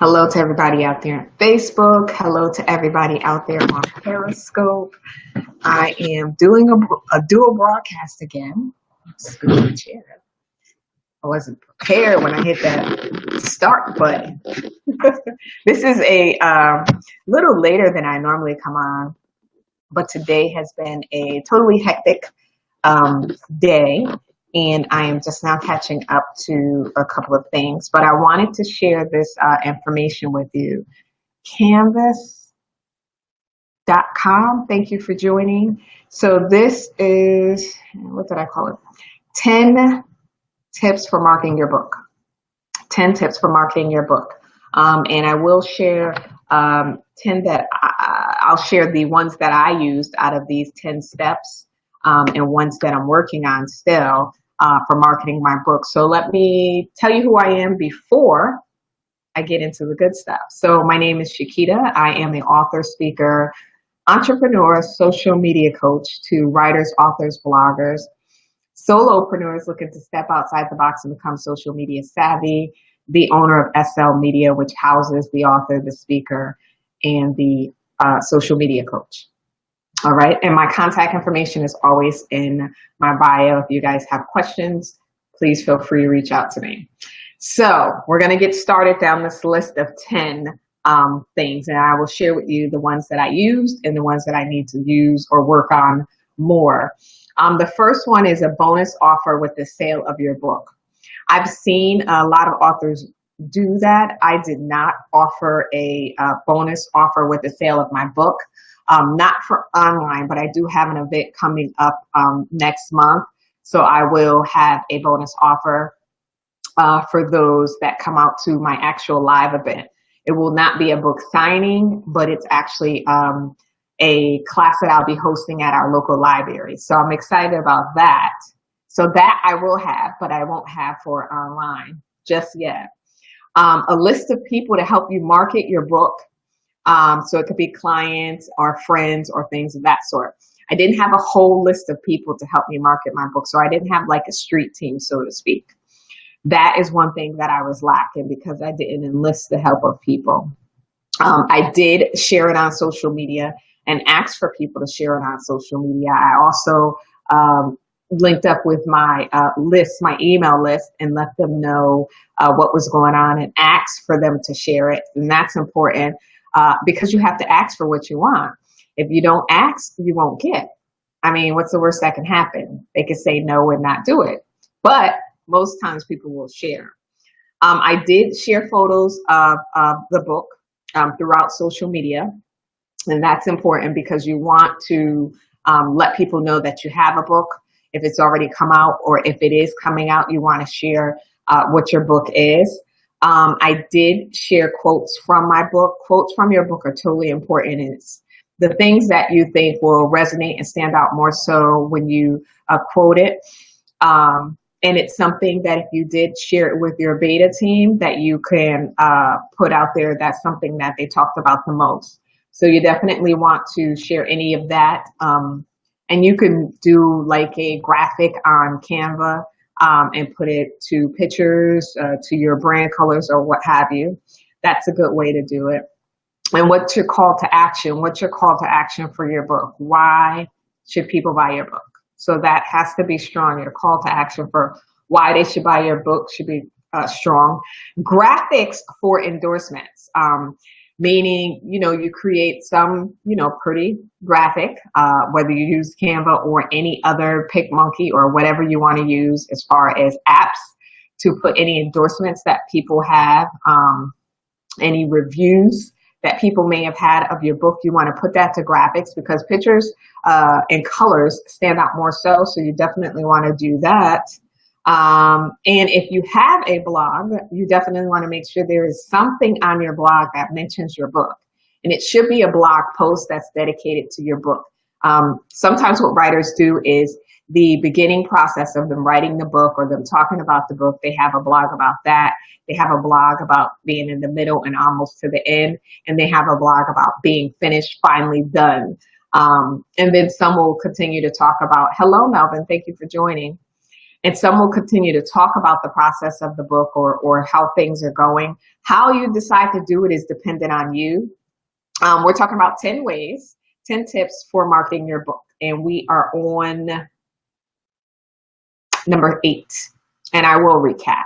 Hello to everybody out there on Facebook. Hello to everybody out there on Periscope. I am doing a dual broadcast again. Scoot the chair. I wasn't prepared when I hit that start button. This is a little later than I normally come on, but today has been a totally hectic day, and I am just now catching up to a couple of things. But I wanted to share this information with you. Canvas.com. Thank you for joining. So this is, what did I call it? 10 tips for marketing your book. 10 tips for marketing your book. And I will share 10 that I'll share the ones that I used out of these 10 steps and ones that I'm working on still for marketing my book. So let me tell you who I am before I get into the good stuff. So my name is Shakita. I am an author, speaker, entrepreneur, social media coach to writers, authors, bloggers, solopreneurs looking to step outside the box and become social media savvy, the owner of SL Media, which houses the author, the speaker, and the social media coach. All right. And my contact information is always in my bio. If you guys have questions, please feel free to reach out to me. So we're going to get started down this list of 10 things, and I will share with you the ones that I used and the ones that I need to use or work on more. The first one is a bonus offer with the sale of your book. I've seen a lot of authors do that. I did not offer a bonus offer with the sale of my book, not for online, but I do have an event coming up next month. So I will have a bonus offer for those that come out to my actual live event. It will not be a book signing, but it's actually a class that I'll be hosting at our local library. So I'm excited about that. So that I will have, but I won't have for online just yet. A list of people to help you market your book. So it could be clients or friends or things of that sort. I didn't have a whole list of people to help me market my book. So I didn't have like a street team, so to speak. That is one thing that I was lacking because I didn't enlist the help of people. I did share it on social media and asked for people to share it on social media. I also linked up with my list, my email list, and let them know what was going on and asked for them to share it. And that's important because you have to ask for what you want. If you don't ask, you won't get. I mean, what's the worst that can happen? They can say no and not do it. But most times people will share. I did share photos of the book throughout social media. And that's important because you want to let people know that you have a book. If it's already come out or if it is coming out, you want to share what your book is. I did share quotes from my book. Quotes from your book are totally important. It's the things that you think will resonate and stand out more so when you quote it. And it's something that if you did share it with your beta team that you can put out there, that's something that they talked about the most. So you definitely want to share any of that. And you can do like a graphic on Canva and put it to pictures, to your brand colors or what have you. That's a good way to do it. And what's your call to action? What's your call to action for your book? Why should people buy your book? So that has to be strong. Your call to action for why they should buy your book should be strong. Graphics for endorsements, meaning, you create some, pretty graphic, whether you use Canva or any other PicMonkey or whatever you want to use as far as apps to put any endorsements that people have, any reviews that people may have had of your book. You want to put that to graphics because pictures and colors stand out more so you definitely want to do that. And if you have a blog, you definitely want to make sure there is something on your blog that mentions your book. And it should be a blog post that's dedicated to your book. Sometimes what writers do is the beginning process of them writing the book or them talking about the book, they have a blog about that. They have a blog about being in the middle and almost to the end. And they have a blog about being finished, finally done. And then some will continue to talk about, hello, Melvin, thank you for joining. And some will continue to talk about the process of the book or how things are going. How you decide to do it is dependent on you. We're talking about 10 ways, 10 tips for marketing your book. And we are on number 8. And I will recap.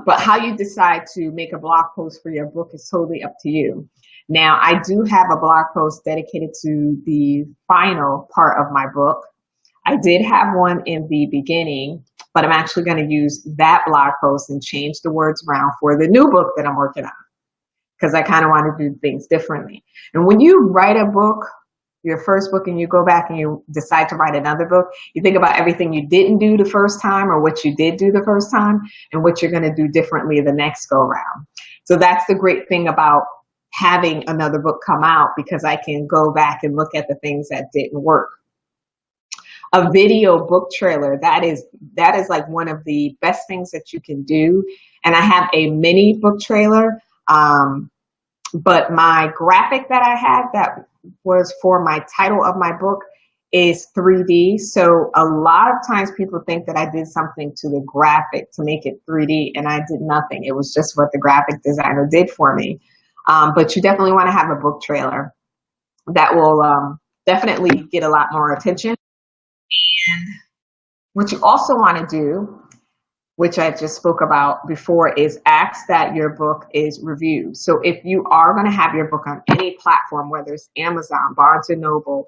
But how you decide to make a blog post for your book is totally up to you. Now, I do have a blog post dedicated to the final part of my book. I did have one in the beginning, but I'm actually going to use that blog post and change the words around for the new book that I'm working on, because I kind of want to do things differently. And when you write a book, your first book, and you go back and you decide to write another book, you think about everything you didn't do the first time or what you did do the first time and what you're going to do differently the next go round. So that's the great thing about having another book come out, because I can go back and look at the things that didn't work. A video book trailer, that is like one of the best things that you can do. And I have a mini book trailer, but my graphic that I had that was for my title of my book is 3D. So a lot of times people think that I did something to the graphic to make it 3D, and I did nothing. It was just what the graphic designer did for me. But you definitely want to have a book trailer that will definitely get a lot more attention. And what you also want to do, which I just spoke about before, is ask that your book is reviewed. So if you are going to have your book on any platform, whether it's Amazon, Barnes & Noble,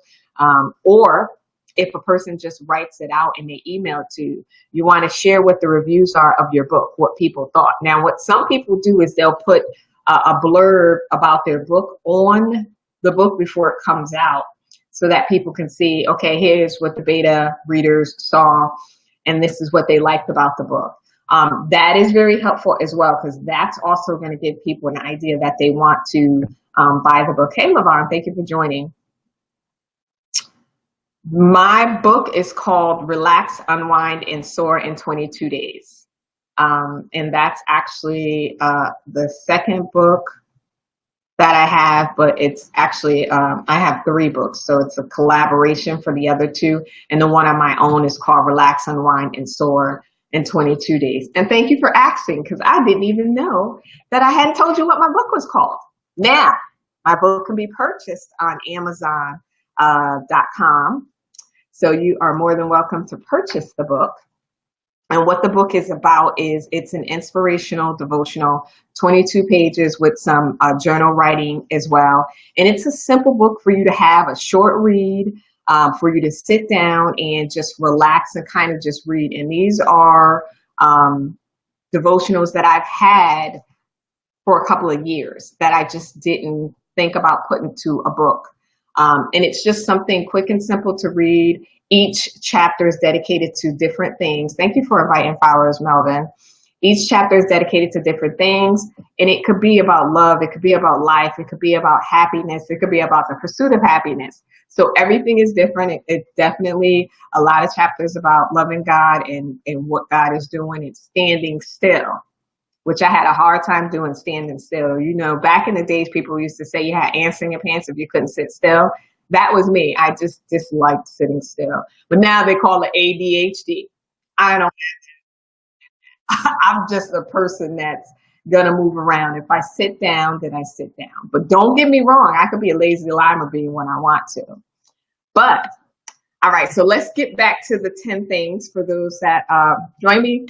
or if a person just writes it out and they email it to you, you want to share what the reviews are of your book, what people thought. Now, what some people do is they'll put a blurb about their book on the book before it comes out, so that people can see, okay, here's what the beta readers saw, and this is what they liked about the book. That is very helpful as well, because that's also going to give people an idea that they want to buy the book. Hey, LaVon, thank you for joining. My book is called Relax, Unwind, and Soar in 22 Days. And that's actually the second book that I have, but it's actually, I have 3 books, so it's a collaboration for the other 2. And the one on my own is called Relax, Unwind, and Soar in 22 Days. And thank you for asking, because I didn't even know that I hadn't told you what my book was called. Now, my book can be purchased on Amazon.com. So you are more than welcome to purchase the book. And what the book is about is it's an inspirational devotional, 22 pages with some journal writing as well. And it's a simple book for you to have, a short read, for you to sit down and just relax and kind of just read. And these are devotionals that I've had for a couple of years that I just didn't think about putting to a book. And it's just something quick and simple to read. Each chapter is dedicated to different things. Thank you for inviting followers, Melvin. Each chapter is dedicated to different things, and it could be about love. It could be about life. It could be about happiness. It could be about the pursuit of happiness. So everything is different. It's definitely a lot of chapters about loving God and what God is doing and standing still, which I had a hard time doing, standing still. You know, back in the days, people used to say you had ants in your pants if you couldn't sit still. That was me. I just disliked sitting still. But now they call it ADHD. I don't have to. I'm just a person that's going to move around. If I sit down, then I sit down. But don't get me wrong. I could be a lazy lima bean when I want to. But, all right, so let's get back to the 10 things for those that join me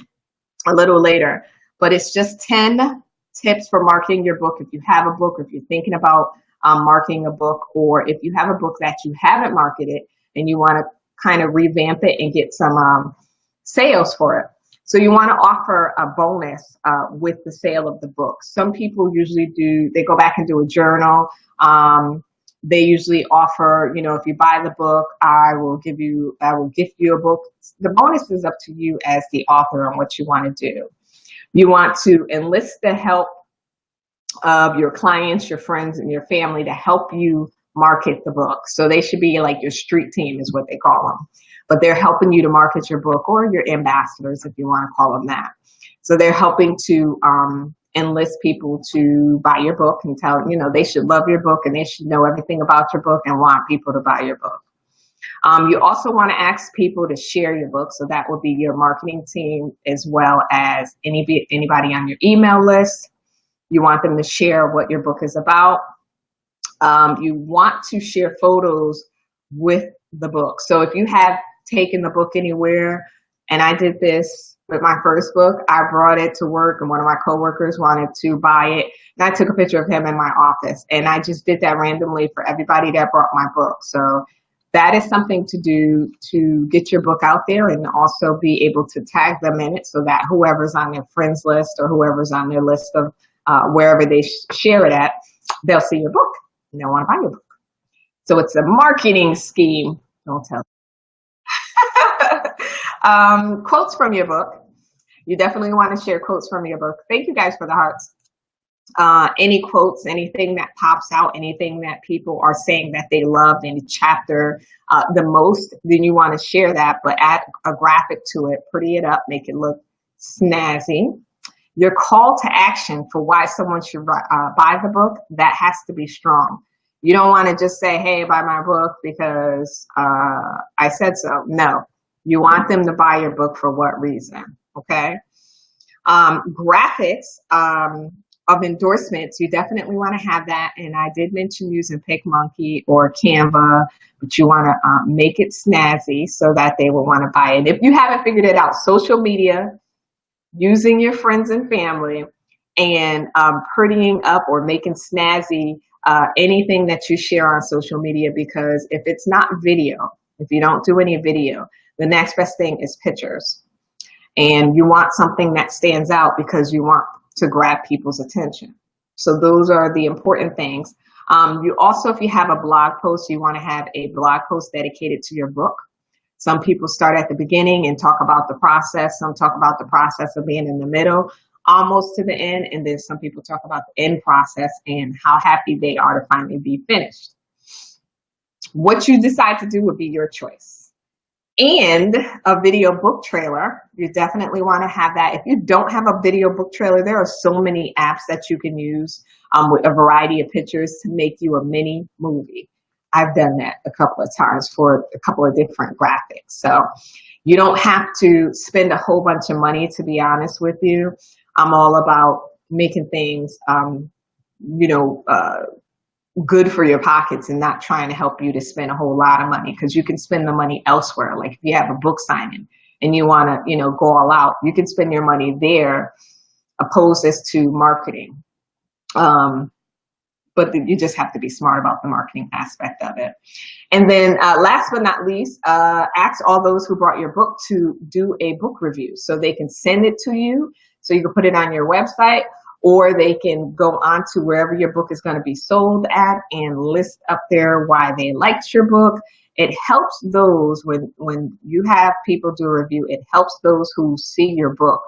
a little later. But it's just 10 tips for marketing your book. If you have a book, or if you're thinking about marketing a book, or if you have a book that you haven't marketed and you want to kind of revamp it and get some sales for it. So you want to offer a bonus with the sale of the book. Some people usually do, they go back and do a journal. They usually offer, you know, if you buy the book, I will gift you a book. The bonus is up to you as the author on what you want to do. You want to enlist the help of your clients, your friends, and your family to help you market the book. So they should be like your street team is what they call them. But they're helping you to market your book, or your ambassadors, if you want to call them that. So they're helping to enlist people to buy your book and tell, you know, they should love your book and they should know everything about your book and want people to buy your book. You also want to ask people to share your book. So that will be your marketing team as well as anybody on your email list. You want them to share what your book is about. You want to share photos with the book. So if you have taken the book anywhere, and I did this with my first book, I brought it to work and one of my coworkers wanted to buy it. And I took a picture of him in my office, and I just did that randomly for everybody that brought my book. So that is something to do to get your book out there and also be able to tag them in it so that whoever's on their friends list or whoever's on their list of wherever they share it at, they'll see your book and they'll want to buy your book. So it's a marketing scheme. Don't tell. Quotes from your book. You definitely want to share quotes from your book. Thank you guys for the hearts. Any quotes, anything that pops out, anything that people are saying that they loved in the chapter the most, then you want to share that, but add a graphic to it, pretty it up, make it look snazzy. Your call to action for why someone should buy the book, that has to be strong. You don't want to just say, hey, buy my book because I said so. No, you want them to buy your book for what reason, okay? Graphics of endorsements, you definitely want to have that. And I did mention using PicMonkey or Canva, but you want to make it snazzy so that they will want to buy it. If you haven't figured it out, social media, using your friends and family, and prettying up or making snazzy anything that you share on social media, because if it's not video, if you don't do any video, the next best thing is pictures. And you want something that stands out because you want to grab people's attention. So those are the important things. You also, if you have a blog post, you want to have a blog post dedicated to your book. Some people start at the beginning and talk about the process. Some talk about the process of being in the middle, almost to the end. And then some people talk about the end process and how happy they are to finally be finished. What you decide to do would be your choice. And a video book trailer, you definitely want to have that. If you don't have a video book trailer, there are so many apps that you can use with a variety of pictures to make you a mini movie. I've done that a couple of times for a couple of different graphics. So you don't have to spend a whole bunch of money, to be honest with you. I'm all about making things, good for your pockets and not trying to help you to spend a whole lot of money, because you can spend the money elsewhere. Like if you have a book signing and you want to, go all out, you can spend your money there opposed as to marketing. But you just have to be smart about the marketing aspect of it. And then last but not least, ask all those who brought your book to do a book review so they can send it to you so you can put it on your website, or they can go on to wherever your book is going to be sold at and list up there why they liked your book. It helps those when you have people do a review, it helps those who see your book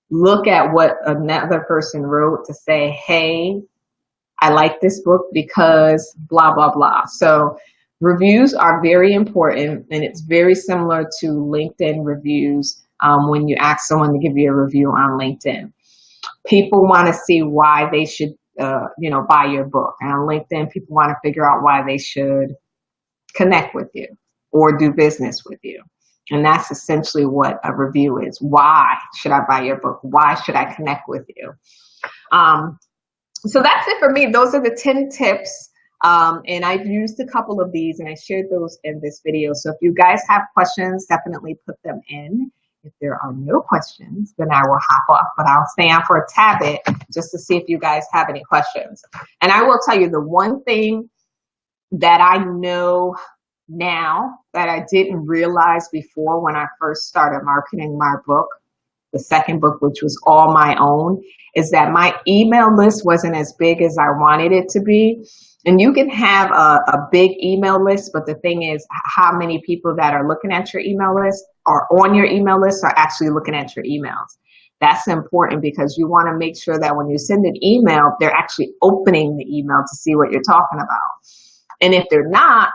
look at what another person wrote to say, hey, I like this book because blah, blah, blah. So reviews are very important, and it's very similar to LinkedIn reviews when you ask someone to give you a review on LinkedIn. People want to see why they should, buy your book. And on LinkedIn, people want to figure out why they should connect with you or do business with you. And that's essentially what a review is. Why should I buy your book? Why should I connect with you? So that's it for me. Those are the 10 tips. And I've used a couple of these and I shared those in this video. So if you guys have questions, definitely put them in. If there are no questions, then I will hop off, but I'll stay on for a tad bit just to see if you guys have any questions. And I will tell you the one thing that I know now that I didn't realize before when I first started marketing my book, the second book, which was all my own, is that my email list wasn't as big as I wanted it to be. And you can have a big email list, but the thing is how many people that are looking at your email list or on your email list are actually looking at your emails. That's important because you want to make sure that when you send an email, they're actually opening the email to see what you're talking about. And if they're not,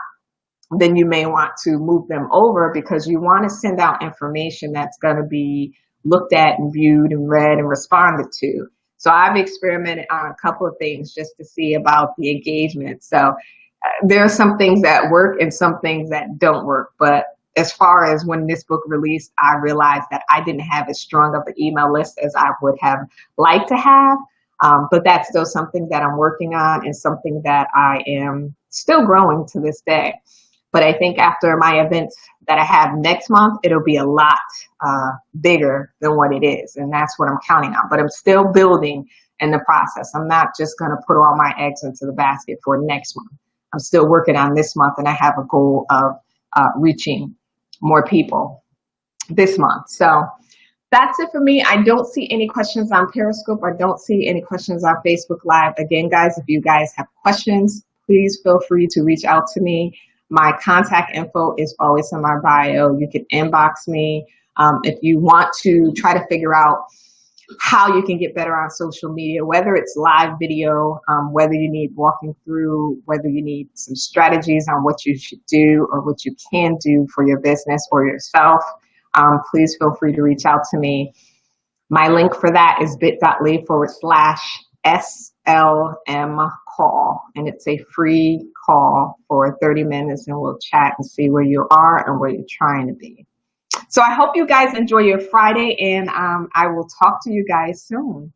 then you may want to move them over because you want to send out information that's going to be looked at and viewed and read and responded to. So I've experimented on a couple of things just to see about the engagement. So there are some things that work and some things that don't work. But as far as when this book released, I realized that I didn't have as strong of an email list as I would have liked to have. But that's still something that I'm working on and something that I am still growing to this day. But I think after my events that I have next month, it'll be a lot bigger than what it is. And that's what I'm counting on. But I'm still building in the process. I'm not just going to put all my eggs into the basket for next month. I'm still working on this month, and I have a goal of reaching more people this month. So that's it for me. I don't see any questions on Periscope. I don't see any questions on Facebook Live. Again, guys, if you guys have questions, please feel free to reach out to me. My contact info is always in my bio. You can inbox me. If you want to try to figure out how you can get better on social media, whether it's live video, whether you need walking through, whether you need some strategies on what you should do or what you can do for your business or yourself, please feel free to reach out to me. My link for that is bit.ly/SLM call, and it's a free call for 30 minutes, and we'll chat and see where you are and where you're trying to be. So I hope you guys enjoy your Friday, and I will talk to you guys soon.